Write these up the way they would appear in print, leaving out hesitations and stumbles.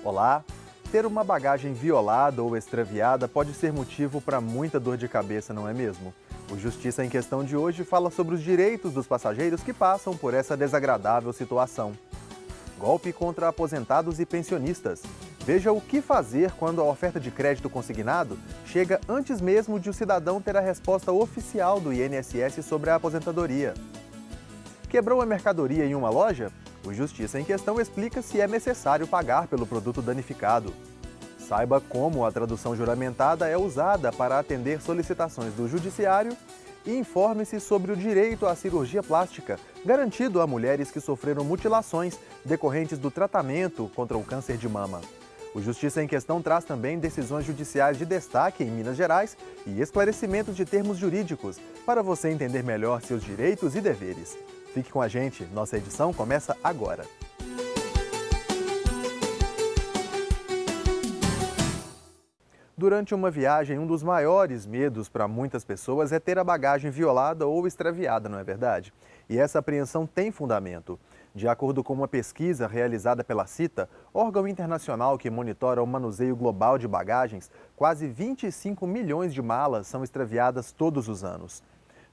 Olá! Ter uma bagagem violada ou extraviada pode ser motivo para muita dor de cabeça, não é mesmo? O Justiça em Questão de hoje fala sobre os direitos dos passageiros que passam por essa desagradável situação. Golpe contra aposentados e pensionistas. Veja o que fazer quando a oferta de crédito consignado chega antes mesmo de o cidadão ter a resposta oficial do INSS sobre a aposentadoria. Quebrou a mercadoria em uma loja? O Justiça em Questão explica se é necessário pagar pelo produto danificado. Saiba como a tradução juramentada é usada para atender solicitações do Judiciário e informe-se sobre o direito à cirurgia plástica, garantido a mulheres que sofreram mutilações decorrentes do tratamento contra o câncer de mama. O Justiça em Questão traz também decisões judiciais de destaque em Minas Gerais e esclarecimentos de termos jurídicos, para você entender melhor seus direitos e deveres. Fique com a gente, nossa edição começa agora. Durante uma viagem, um dos maiores medos para muitas pessoas é ter a bagagem violada ou extraviada, não é verdade? E essa apreensão tem fundamento. De acordo com uma pesquisa realizada pela CITA, órgão internacional que monitora o manuseio global de bagagens, quase 25 milhões de malas são extraviadas todos os anos.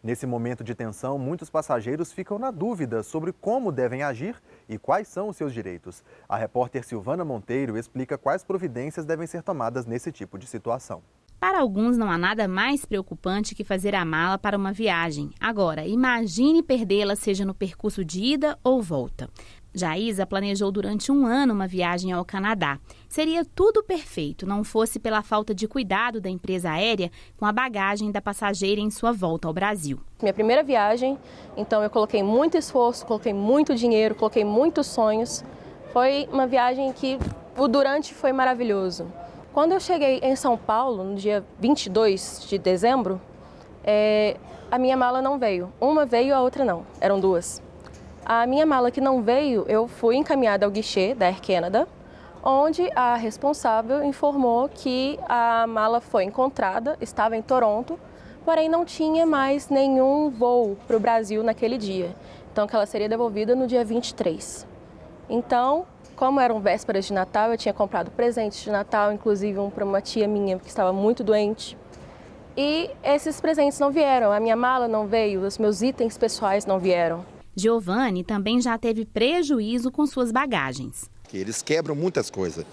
Nesse momento de tensão, muitos passageiros ficam na dúvida sobre como devem agir e quais são os seus direitos. A repórter Silvana Monteiro explica quais providências devem ser tomadas nesse tipo de situação. Para alguns, não há nada mais preocupante que fazer a mala para uma viagem. Agora, imagine perdê-la, seja no percurso de ida ou volta. Jaísa planejou durante um ano uma viagem ao Canadá. Seria tudo perfeito, não fosse pela falta de cuidado da empresa aérea com a bagagem da passageira em sua volta ao Brasil. Minha primeira viagem, então eu coloquei muito esforço, coloquei muito dinheiro, coloquei muitos sonhos. Foi uma viagem que o durante foi maravilhoso. Quando eu cheguei em São Paulo, no dia 22 de dezembro, a minha mala não veio. Uma veio, a outra não. Eram duas. A minha mala que não veio, eu fui encaminhada ao guichê da Air Canada, onde a responsável informou que a mala foi encontrada, estava em Toronto, porém não tinha mais nenhum voo para o Brasil naquele dia. Então, que ela seria devolvida no dia 23. Então, como eram vésperas de Natal, eu tinha comprado presentes de Natal, inclusive um para uma tia minha que estava muito doente. E esses presentes não vieram, a minha mala não veio, os meus itens pessoais não vieram. Giovanni também já teve prejuízo com suas bagagens. Eles quebram muitas coisas.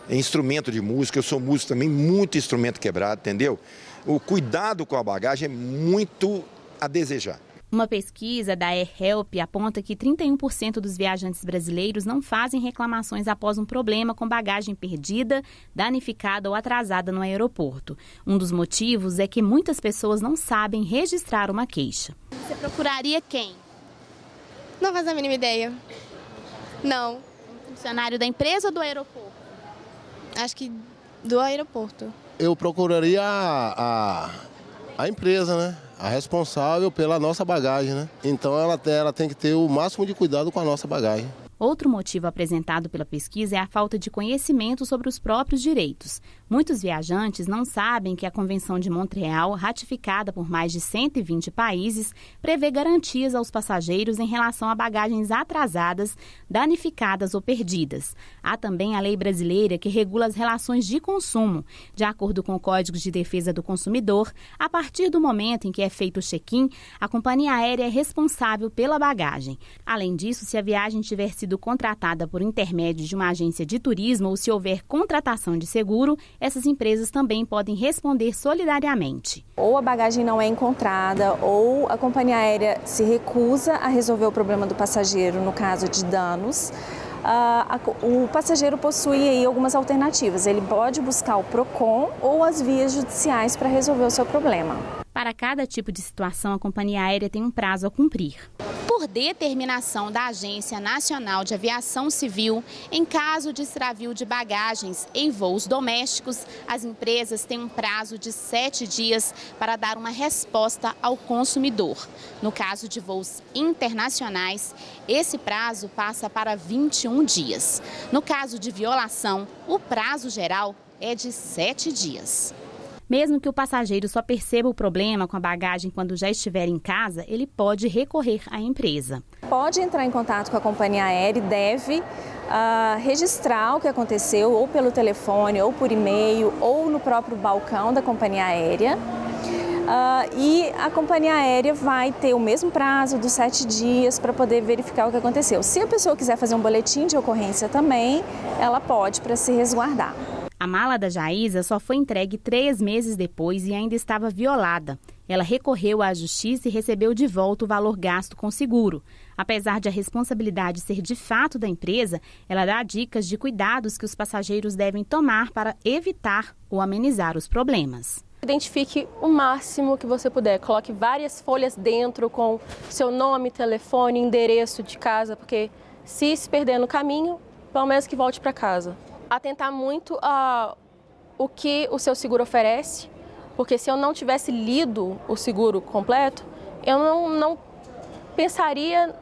Instrumento de música, eu sou músico também, muito instrumento quebrado, entendeu? O cuidado com a bagagem é muito a desejar. Uma pesquisa da AirHelp aponta que 31% dos viajantes brasileiros não fazem reclamações após um problema com bagagem perdida, danificada ou atrasada no aeroporto. Um dos motivos é que muitas pessoas não sabem registrar uma queixa. Você procuraria quem? Não faz a mínima ideia. Não. Um funcionário da empresa ou do aeroporto? Acho que do aeroporto. Eu procuraria a empresa, né? A responsável pela nossa bagagem, né? Então ela tem que ter o máximo de cuidado com a nossa bagagem. Outro motivo apresentado pela pesquisa é a falta de conhecimento sobre os próprios direitos. Muitos viajantes não sabem que a Convenção de Montreal, ratificada por mais de 120 países, prevê garantias aos passageiros em relação a bagagens atrasadas, danificadas ou perdidas. Há também a lei brasileira que regula as relações de consumo. De acordo com o Código de Defesa do Consumidor, a partir do momento em que é feito o check-in, a companhia aérea é responsável pela bagagem. Além disso, se a viagem tiver sido contratada por intermédio de uma agência de turismo ou se houver contratação de seguro, essas empresas também podem responder solidariamente. Ou a bagagem não é encontrada, ou a companhia aérea se recusa a resolver o problema do passageiro no caso de danos. O passageiro possui aí algumas alternativas. Ele pode buscar o PROCON ou as vias judiciais para resolver o seu problema. Para cada tipo de situação, a companhia aérea tem um prazo a cumprir. Por determinação da Agência Nacional de Aviação Civil, em caso de extravio de bagagens em voos domésticos, as empresas têm um prazo de 7 dias para dar uma resposta ao consumidor. No caso de voos internacionais, esse prazo passa para 21 dias. No caso de violação, o prazo geral é de 7 dias. Mesmo que o passageiro só perceba o problema com a bagagem quando já estiver em casa, ele pode recorrer à empresa. Pode entrar em contato com a companhia aérea e deve registrar o que aconteceu ou pelo telefone, ou por e-mail, ou no próprio balcão da companhia aérea. E a companhia aérea vai ter o mesmo prazo dos 7 dias para poder verificar o que aconteceu. Se a pessoa quiser fazer um boletim de ocorrência também, ela pode, para se resguardar. A mala da Jaísa só foi entregue 3 meses depois e ainda estava violada. Ela recorreu à justiça e recebeu de volta o valor gasto com seguro. Apesar de a responsabilidade ser de fato da empresa, ela dá dicas de cuidados que os passageiros devem tomar para evitar ou amenizar os problemas. Identifique o máximo que você puder. Coloque várias folhas dentro com seu nome, telefone, endereço de casa, porque se perder no caminho, pelo menos que volte para casa. Atentar muito o que o seu seguro oferece, porque se eu não tivesse lido o seguro completo, eu não pensaria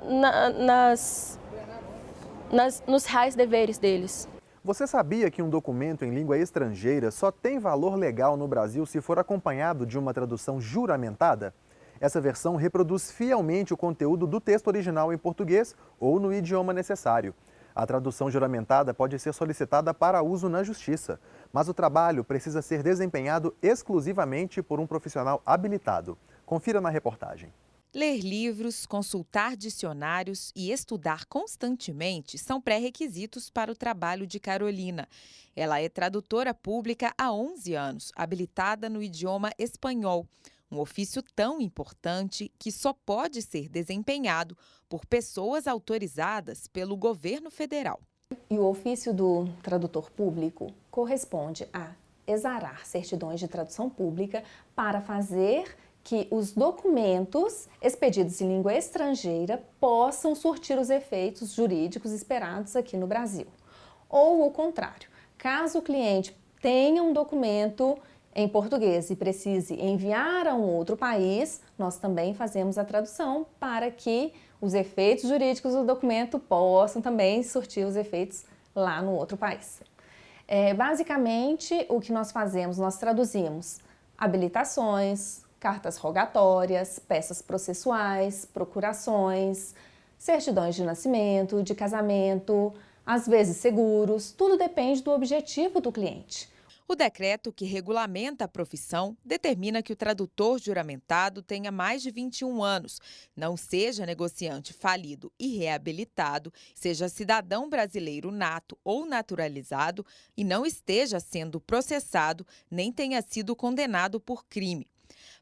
nos reais deveres deles. Você sabia que um documento em língua estrangeira só tem valor legal no Brasil se for acompanhado de uma tradução juramentada? Essa versão reproduz fielmente o conteúdo do texto original em português ou no idioma necessário. A tradução juramentada pode ser solicitada para uso na Justiça, mas o trabalho precisa ser desempenhado exclusivamente por um profissional habilitado. Confira na reportagem. Ler livros, consultar dicionários e estudar constantemente são pré-requisitos para o trabalho de Carolina. Ela é tradutora pública há 11 anos, habilitada no idioma espanhol. Um ofício tão importante que só pode ser desempenhado por pessoas autorizadas pelo governo federal. E o ofício do tradutor público corresponde a exarar certidões de tradução pública para fazer que os documentos expedidos em língua estrangeira possam surtir os efeitos jurídicos esperados aqui no Brasil. Ou o contrário, caso o cliente tenha um documento em português e precise enviar a um outro país, nós também fazemos a tradução para que os efeitos jurídicos do documento possam também surtir os efeitos lá no outro país. Basicamente, o que nós fazemos, nós traduzimos habilitações, cartas rogatórias, peças processuais, procurações, certidões de nascimento, de casamento, às vezes seguros, tudo depende do objetivo do cliente. O decreto que regulamenta a profissão determina que o tradutor juramentado tenha mais de 21 anos, não seja negociante falido e reabilitado, seja cidadão brasileiro nato ou naturalizado e não esteja sendo processado nem tenha sido condenado por crime.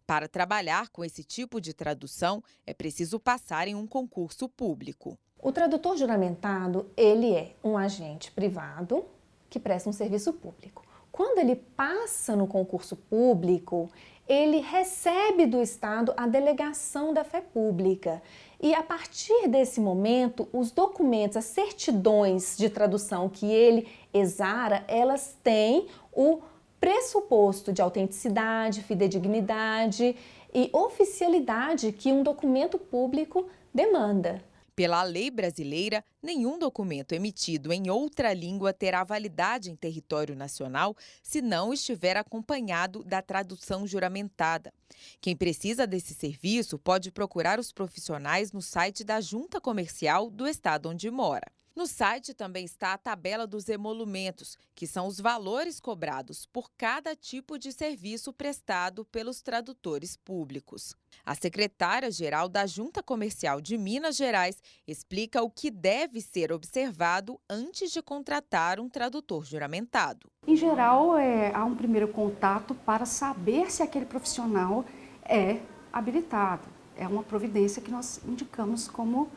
Para trabalhar com esse tipo de tradução, é preciso passar em um concurso público. O tradutor juramentado, ele é um agente privado que presta um serviço público. Quando ele passa no concurso público, ele recebe do Estado a delegação da fé pública. E a partir desse momento, os documentos, as certidões de tradução que ele exara, elas têm o pressuposto de autenticidade, fidedignidade e oficialidade que um documento público demanda. Pela lei brasileira, nenhum documento emitido em outra língua terá validade em território nacional se não estiver acompanhado da tradução juramentada. Quem precisa desse serviço pode procurar os profissionais no site da Junta Comercial do estado onde mora. No site também está a tabela dos emolumentos, que são os valores cobrados por cada tipo de serviço prestado pelos tradutores públicos. A secretária-geral da Junta Comercial de Minas Gerais explica o que deve ser observado antes de contratar um tradutor juramentado. Em geral, há um primeiro contato para saber se aquele profissional é habilitado. É uma providência que nós indicamos como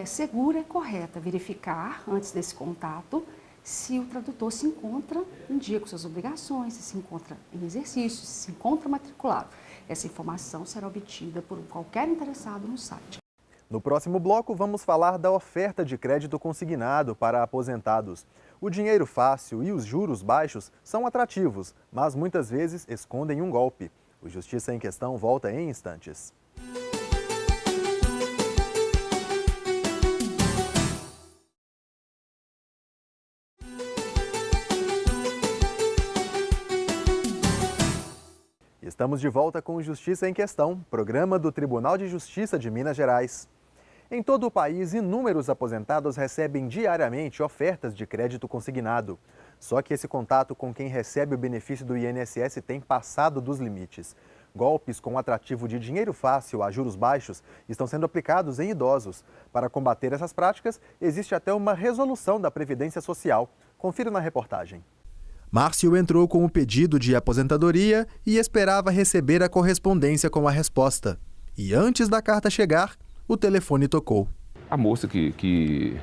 segura e correta, verificar antes desse contato se o tradutor se encontra em dia com suas obrigações, se encontra em exercício, se encontra matriculado. Essa informação será obtida por qualquer interessado no site. No próximo bloco, vamos falar da oferta de crédito consignado para aposentados. O dinheiro fácil e os juros baixos são atrativos, mas muitas vezes escondem um golpe. O Justiça em Questão volta em instantes. Estamos de volta com o Justiça em Questão, programa do Tribunal de Justiça de Minas Gerais. Em todo o país, inúmeros aposentados recebem diariamente ofertas de crédito consignado. Só que esse contato com quem recebe o benefício do INSS tem passado dos limites. Golpes com atrativo de dinheiro fácil a juros baixos estão sendo aplicados em idosos. Para combater essas práticas, existe até uma resolução da Previdência Social. Confira na reportagem. Márcio entrou com o pedido de aposentadoria e esperava receber a correspondência com a resposta. E antes da carta chegar, o telefone tocou. A moça que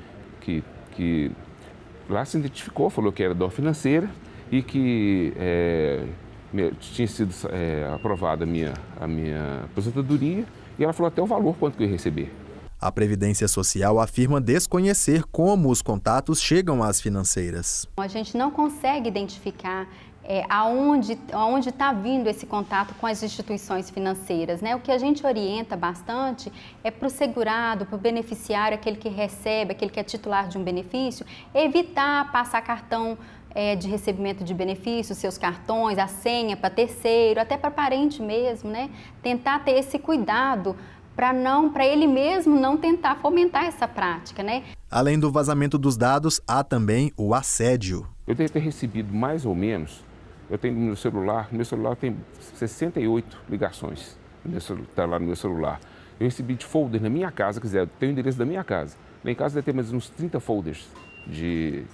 lá se identificou, falou que era da financeira e que tinha sido aprovada a minha aposentadoria, e ela falou até o valor quanto que eu ia receber. A Previdência Social afirma desconhecer como os contatos chegam às financeiras. A gente não consegue identificar aonde está vindo esse contato com as instituições financeiras, né? O que a gente orienta bastante é para o segurado, para o beneficiário, aquele que recebe, aquele que é titular de um benefício, evitar passar cartão de recebimento de benefícios, seus cartões, a senha para terceiro, até para parente mesmo, né? Tentar ter esse cuidado para ele mesmo não tentar fomentar essa prática, né? Além do vazamento dos dados, há também o assédio. Eu devo ter recebido mais ou menos, eu tenho no meu celular tem 68 ligações, está lá no meu celular. Eu recebi de folder na minha casa, eu tenho o endereço da minha casa. Lá em casa deve ter mais uns 30 folders de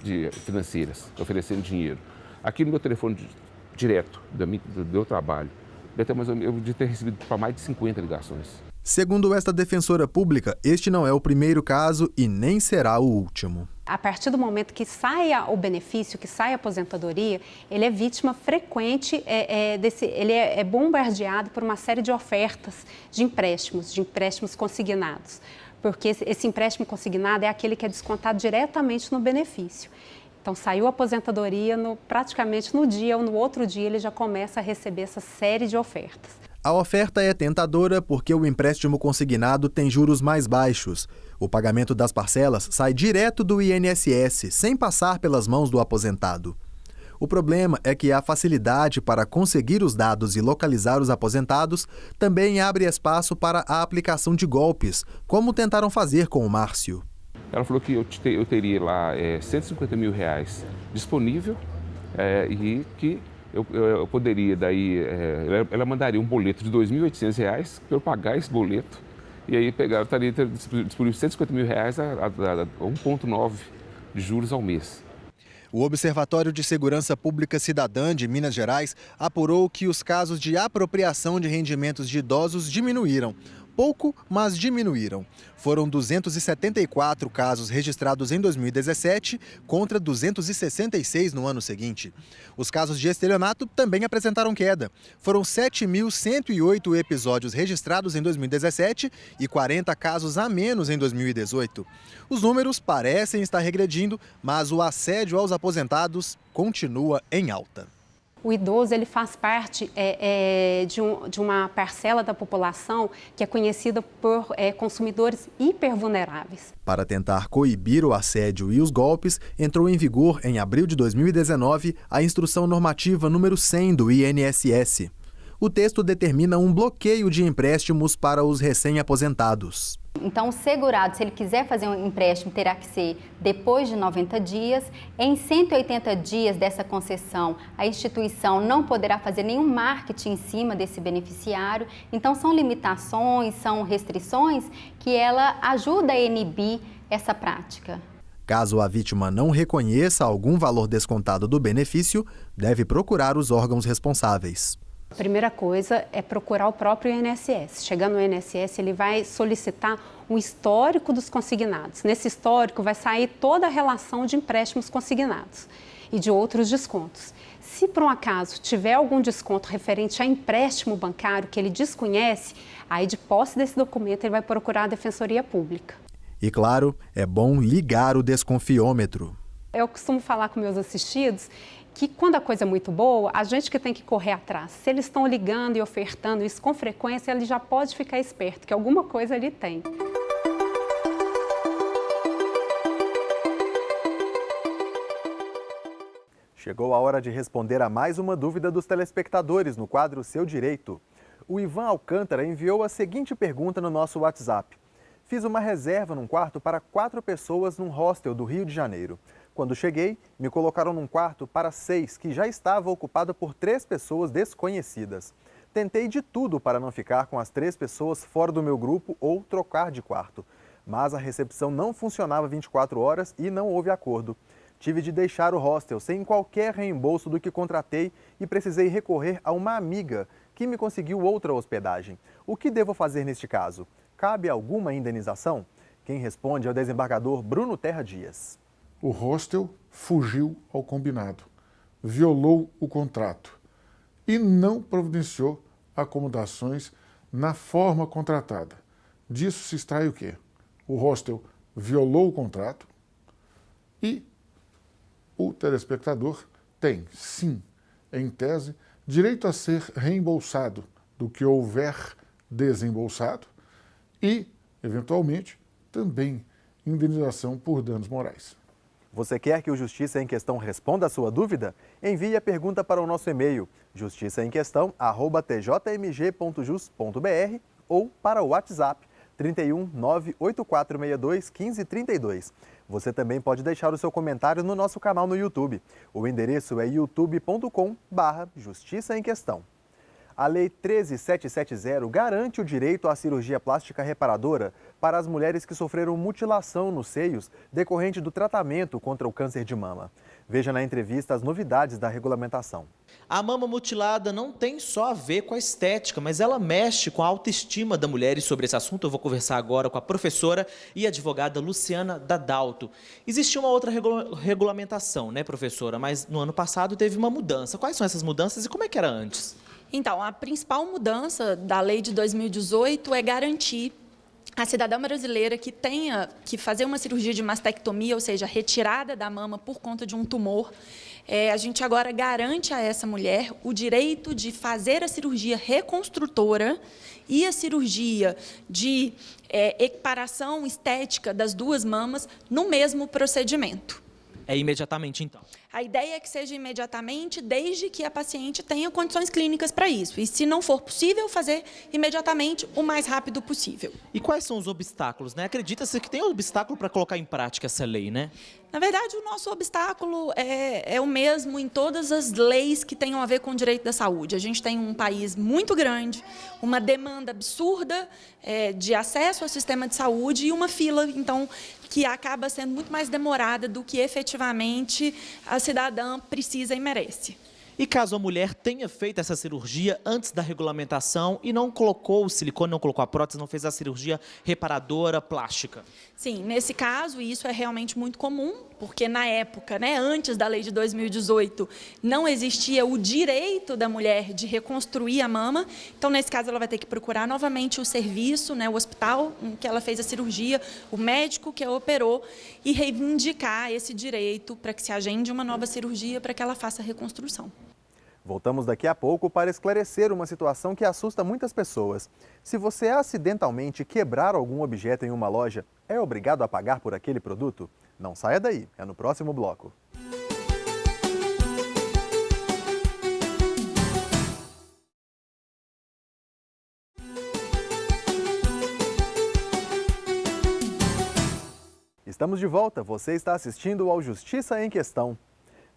financeiras oferecendo dinheiro. Aqui no meu telefone direto do meu trabalho, eu devo ter recebido para mais de 50 ligações. Segundo esta defensora pública, este não é o primeiro caso e nem será o último. A partir do momento que saia o benefício, que saia a aposentadoria, ele é vítima frequente, ele é bombardeado por uma série de ofertas de empréstimos consignados. Porque esse empréstimo consignado é aquele que é descontado diretamente no benefício. Então, saiu a aposentadoria, praticamente no dia ou no outro dia, ele já começa a receber essa série de ofertas. A oferta é tentadora porque o empréstimo consignado tem juros mais baixos. O pagamento das parcelas sai direto do INSS, sem passar pelas mãos do aposentado. O problema é que a facilidade para conseguir os dados e localizar os aposentados também abre espaço para a aplicação de golpes, como tentaram fazer com o Márcio. Ela falou que eu teria lá R$150 mil disponível e que eu poderia, daí, ela mandaria um boleto de R$2.800 para eu pagar esse boleto. E aí estaria disponível R$150 mil a 1,9 de juros ao mês. O Observatório de Segurança Pública Cidadã de Minas Gerais apurou que os casos de apropriação de rendimentos de idosos diminuíram. Pouco, mas diminuíram. Foram 274 casos registrados em 2017 contra 266 no ano seguinte. Os casos de estelionato também apresentaram queda. Foram 7.108 episódios registrados em 2017 e 40 casos a menos em 2018. Os números parecem estar regredindo, mas o assédio aos aposentados continua em alta. O idoso ele faz parte de uma parcela da população que é conhecida por consumidores hipervulneráveis. Para tentar coibir o assédio e os golpes, entrou em vigor, em abril de 2019, a Instrução Normativa número 100 do INSS. O texto determina um bloqueio de empréstimos para os recém-aposentados. Então, o segurado, se ele quiser fazer um empréstimo, terá que ser depois de 90 dias. Em 180 dias dessa concessão, a instituição não poderá fazer nenhum marketing em cima desse beneficiário. Então, são limitações, são restrições que ela ajuda a inibir essa prática. Caso a vítima não reconheça algum valor descontado do benefício, deve procurar os órgãos responsáveis. A primeira coisa é procurar o próprio INSS. Chegando no INSS, ele vai solicitar um histórico dos consignados. Nesse histórico vai sair toda a relação de empréstimos consignados e de outros descontos. Se por um acaso tiver algum desconto referente a empréstimo bancário que ele desconhece, aí de posse desse documento ele vai procurar a Defensoria Pública. E claro, é bom ligar o desconfiômetro. Eu costumo falar com meus assistidos que quando a coisa é muito boa, a gente que tem que correr atrás. Se eles estão ligando e ofertando isso com frequência, ele já pode ficar esperto, que alguma coisa ele tem. Chegou a hora de responder a mais uma dúvida dos telespectadores no quadro Seu Direito. O Ivan Alcântara enviou a seguinte pergunta no nosso WhatsApp. Fiz uma reserva num quarto para 4 pessoas num hostel do Rio de Janeiro. Quando cheguei, me colocaram num quarto para 6, que já estava ocupado por 3 pessoas desconhecidas. Tentei de tudo para não ficar com as 3 pessoas fora do meu grupo ou trocar de quarto. Mas a recepção não funcionava 24 horas e não houve acordo. Tive de deixar o hostel sem qualquer reembolso do que contratei e precisei recorrer a uma amiga que me conseguiu outra hospedagem. O que devo fazer neste caso? Cabe alguma indenização? Quem responde é o desembargador Bruno Terra Dias. O hostel fugiu ao combinado, violou o contrato e não providenciou acomodações na forma contratada. Disso se extrai o quê? O hostel violou o contrato e o telespectador tem, sim, em tese, direito a ser reembolsado do que houver desembolsado e, eventualmente, também indenização por danos morais. Você quer que o Justiça em Questão responda a sua dúvida? Envie a pergunta para o nosso e-mail justiçaemquestão@tjmg.jus.br ou para o WhatsApp 31 98462 1532. Você também pode deixar o seu comentário no nosso canal no YouTube. O endereço é youtube.com/Justiça em Questão. A Lei 13.770 garante o direito à cirurgia plástica reparadora para as mulheres que sofreram mutilação nos seios decorrente do tratamento contra o câncer de mama. Veja na entrevista as novidades da regulamentação. A mama mutilada não tem só a ver com a estética, mas ela mexe com a autoestima da mulher. E sobre esse assunto eu vou conversar agora com a professora e advogada Luciana Dadalto. Existia uma outra regulamentação, né, professora? Mas no ano passado teve uma mudança. Quais são essas mudanças e como é que era antes? Então, a principal mudança da lei de 2018 é garantir a cidadã brasileira que tenha que fazer uma cirurgia de mastectomia, ou seja, retirada da mama por conta de um tumor. A gente agora garante a essa mulher o direito de fazer a cirurgia reconstrutora e a cirurgia de equiparação estética das duas mamas no mesmo procedimento. É imediatamente, então? A ideia é que seja imediatamente, desde que a paciente tenha condições clínicas para isso. E, se não for possível, fazer imediatamente o mais rápido possível. E quais são os obstáculos, né? Acredita-se que tem obstáculo para colocar em prática essa lei, né? Na verdade, o nosso obstáculo é o mesmo em todas as leis que tenham a ver com o direito da saúde. A gente tem um país muito grande, uma demanda absurda de acesso ao sistema de saúde e uma fila, então, que acaba sendo muito mais demorada do que efetivamente a cidadã precisa e merece. E caso a mulher tenha feito essa cirurgia antes da regulamentação e não colocou o silicone, não colocou a prótese, não fez a cirurgia reparadora plástica? Sim, nesse caso, isso é realmente muito comum, porque na época, antes da lei de 2018, não existia o direito da mulher de reconstruir a mama. Então, nesse caso, ela vai ter que procurar novamente o serviço, o hospital em que ela fez a cirurgia, o médico que a operou, e reivindicar esse direito para que se agende uma nova cirurgia para que ela faça a reconstrução. Voltamos daqui a pouco para esclarecer uma situação que assusta muitas pessoas. Se você acidentalmente quebrar algum objeto em uma loja, é obrigado a pagar por aquele produto? Não saia daí, é no próximo bloco. Estamos de volta, você está assistindo ao Justiça em Questão.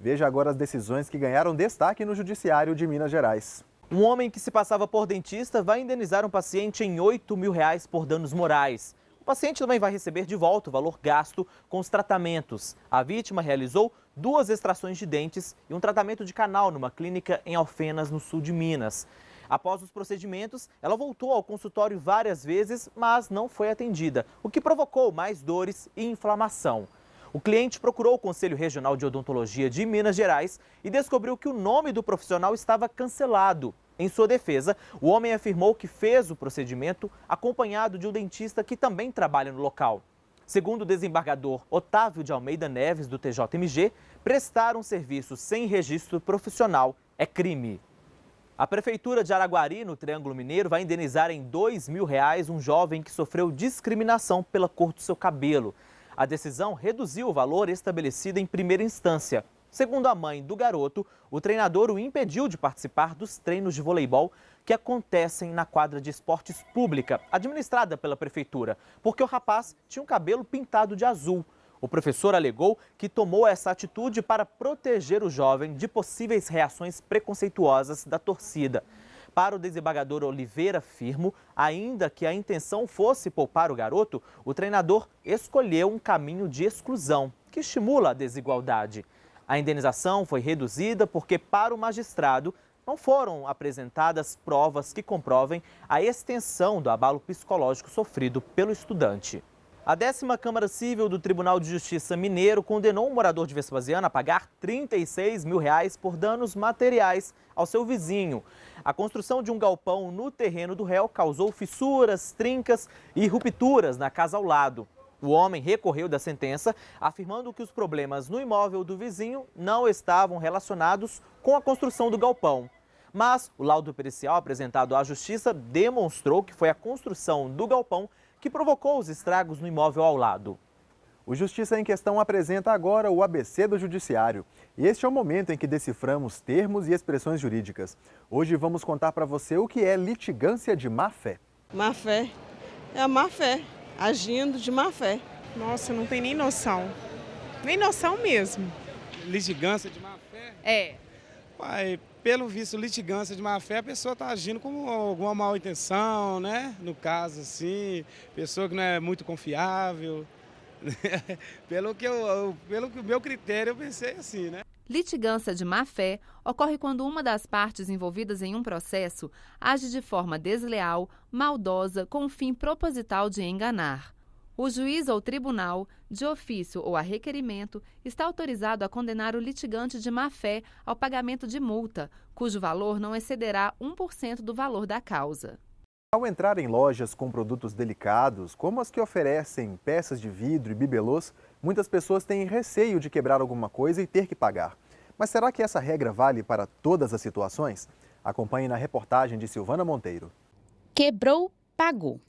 Veja agora as decisões que ganharam destaque no Judiciário de Minas Gerais. Um homem que se passava por dentista vai indenizar um paciente em R$8 mil por danos morais. O paciente também vai receber de volta o valor gasto com os tratamentos. A vítima realizou 2 extrações de dentes e um tratamento de canal numa clínica em Alfenas, no sul de Minas. Após os procedimentos, ela voltou ao consultório várias vezes, mas não foi atendida, o que provocou mais dores e inflamação. O cliente procurou o Conselho Regional de Odontologia de Minas Gerais e descobriu que o nome do profissional estava cancelado. Em sua defesa, o homem afirmou que fez o procedimento acompanhado de um dentista que também trabalha no local. Segundo o desembargador Otávio de Almeida Neves, do TJMG, prestar um serviço sem registro profissional é crime. A Prefeitura de Araguari, no Triângulo Mineiro, vai indenizar em R$2 mil um jovem que sofreu discriminação pela cor do seu cabelo. A decisão reduziu o valor estabelecido em primeira instância. Segundo a mãe do garoto, o treinador o impediu de participar dos treinos de voleibol que acontecem na quadra de esportes pública, administrada pela prefeitura, porque o rapaz tinha um cabelo pintado de azul. O professor alegou que tomou essa atitude para proteger o jovem de possíveis reações preconceituosas da torcida. Para o desembargador Oliveira Firmo, ainda que a intenção fosse poupar o garoto, o treinador escolheu um caminho de exclusão, que estimula a desigualdade. A indenização foi reduzida porque, para o magistrado, não foram apresentadas provas que comprovem a extensão do abalo psicológico sofrido pelo estudante. A 10ª Câmara Civil do Tribunal de Justiça Mineiro condenou um morador de Vespasiano a pagar R$36 mil por danos materiais ao seu vizinho. A construção de um galpão no terreno do réu causou fissuras, trincas e rupturas na casa ao lado. O homem recorreu da sentença, afirmando que os problemas no imóvel do vizinho não estavam relacionados com a construção do galpão. Mas o laudo pericial apresentado à Justiça demonstrou que foi a construção do galpão que provocou os estragos no imóvel ao lado. O Justiça em Questão apresenta agora o ABC do Judiciário. E este é o momento em que deciframos termos e expressões jurídicas. Hoje vamos contar para você o que é litigância de má-fé. Má-fé é a má-fé, agindo de má-fé. Nossa, não tem nem noção. Nem noção mesmo. Litigância de má-fé? É. Pai, pelo visto, litigância de má-fé, a pessoa está agindo com alguma má intenção, né? No caso, assim, pessoa que não é muito confiável. Pelo que o meu critério, eu pensei assim, né? Litigância de má-fé ocorre quando uma das partes envolvidas em um processo age de forma desleal, maldosa, com o fim proposital de enganar. O juiz ou tribunal, de ofício ou a requerimento, está autorizado a condenar o litigante de má-fé ao pagamento de multa, cujo valor não excederá 1% do valor da causa. Ao entrar em lojas com produtos delicados, como as que oferecem peças de vidro e bibelôs, muitas pessoas têm receio de quebrar alguma coisa e ter que pagar. Mas será que essa regra vale para todas as situações? Acompanhe na reportagem de Silvana Monteiro. Quebrou, pagou.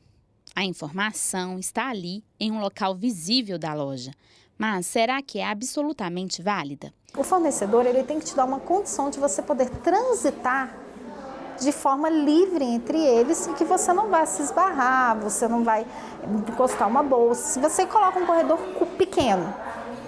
A informação está ali, em um local visível da loja. Mas será que é absolutamente válida? O fornecedor ele tem que te dar uma condição de você poder transitar de forma livre entre eles e que você não vai se esbarrar, você não vai encostar uma bolsa. Se você coloca um corredor pequeno,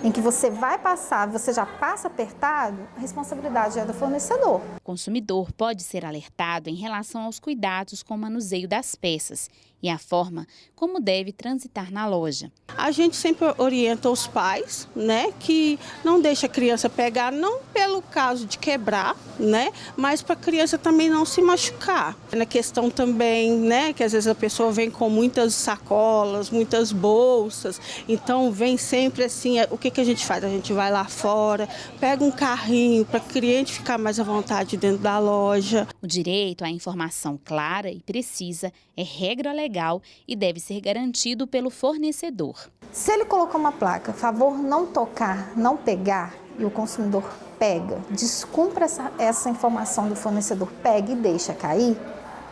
em que você vai passar, você já passa apertado, a responsabilidade é do fornecedor. O consumidor pode ser alertado em relação aos cuidados com o manuseio das peças e a forma como deve transitar na loja. A gente sempre orienta os pais, né, que não deixa a criança pegar, não pelo caso de quebrar, né, mas para a criança também não se machucar. Na questão também, né, que às vezes a pessoa vem com muitas sacolas, muitas bolsas, então vem sempre assim, o que a gente faz? A gente vai lá fora, pega um carrinho para o cliente ficar mais à vontade dentro da loja. O direito à informação clara e precisa é regra legal e deve ser garantido pelo fornecedor. Se ele colocou uma placa, favor não tocar, não pegar, e o consumidor pega, descumpre essa informação do fornecedor, pega e deixa cair,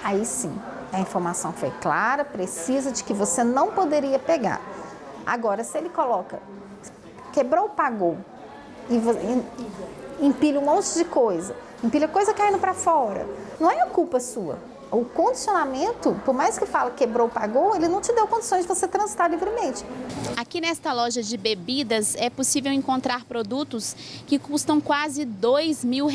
aí sim, a informação foi clara, precisa de que você não poderia pegar. Agora, se ele coloca, quebrou, pagou, e empilha um monte de coisa, empilha coisa caindo para fora, não é a culpa sua. O condicionamento, por mais que fala quebrou, pagou, ele não te deu condições de você transitar livremente. Aqui nesta loja de bebidas é possível encontrar produtos que custam quase R$2 mil.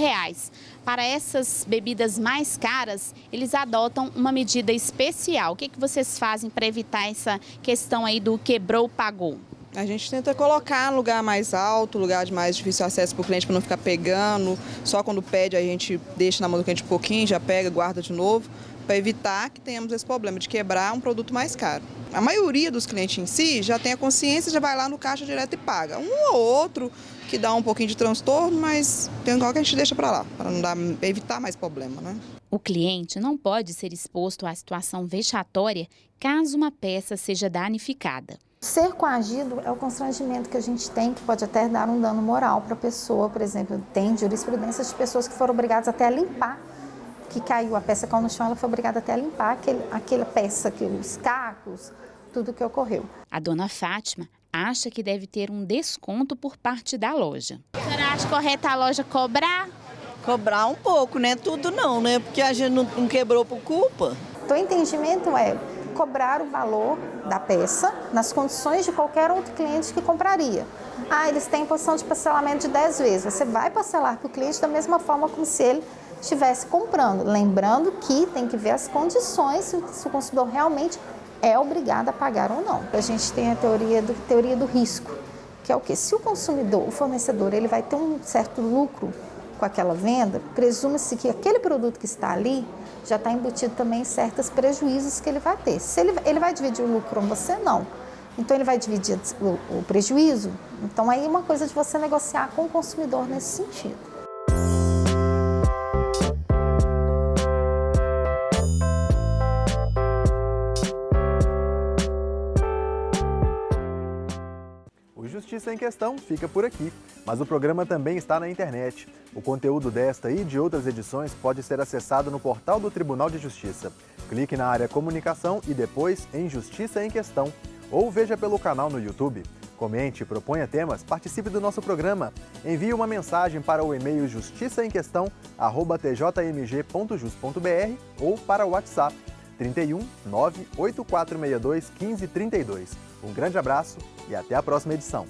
Para essas bebidas mais caras, eles adotam uma medida especial. O que vocês fazem para evitar essa questão aí do quebrou, pagou? A gente tenta colocar no lugar mais alto, lugar de mais difícil acesso para o cliente, para não ficar pegando. Só quando pede a gente deixa na mão do cliente um pouquinho, já pega, guarda de novo, para evitar que tenhamos esse problema de quebrar um produto mais caro. A maioria dos clientes em si já tem a consciência, já vai lá no caixa direto e paga. Um ou outro que dá um pouquinho de transtorno, mas tem um que a gente deixa para lá, para não evitar mais problema, né? O cliente não pode ser exposto à situação vexatória caso uma peça seja danificada. Ser coagido é o constrangimento que a gente tem, que pode até dar um dano moral para a pessoa. Por exemplo, tem jurisprudência de pessoas que foram obrigadas até a limpar, que caiu, a peça caiu no chão, ela foi obrigada até a limpar aquela peça, os cacos, tudo que ocorreu. A dona Fátima acha que deve ter um desconto por parte da loja. A senhora acha correto a loja cobrar? Cobrar um pouco, né? Tudo não, né? Porque a gente não quebrou por culpa. Então, o entendimento é cobrar o valor da peça nas condições de qualquer outro cliente que compraria. Eles têm posição de parcelamento de 10 vezes. Você vai parcelar para o cliente da mesma forma como se ele estivesse comprando. Lembrando que tem que ver as condições, se o consumidor realmente é obrigado a pagar ou não. A gente tem a teoria do risco, que é o quê? Se o consumidor, o fornecedor, ele vai ter um certo lucro com aquela venda, presume-se que aquele produto que está ali já está embutido também em certos prejuízos que ele vai ter. Se ele vai dividir o lucro com você, não. Então, ele vai dividir o prejuízo. Então, aí é uma coisa de você negociar com o consumidor nesse sentido. O Justiça em Questão fica por aqui, mas o programa também está na internet. O conteúdo desta e de outras edições pode ser acessado no portal do Tribunal de Justiça. Clique na área Comunicação e depois em Justiça em Questão, ou veja pelo canal no YouTube. Comente, proponha temas, participe do nosso programa. Envie uma mensagem para o e-mail justiçaemquestão@tjmg.jus.br ou para o WhatsApp 31 98462 1532. Um grande abraço e até a próxima edição.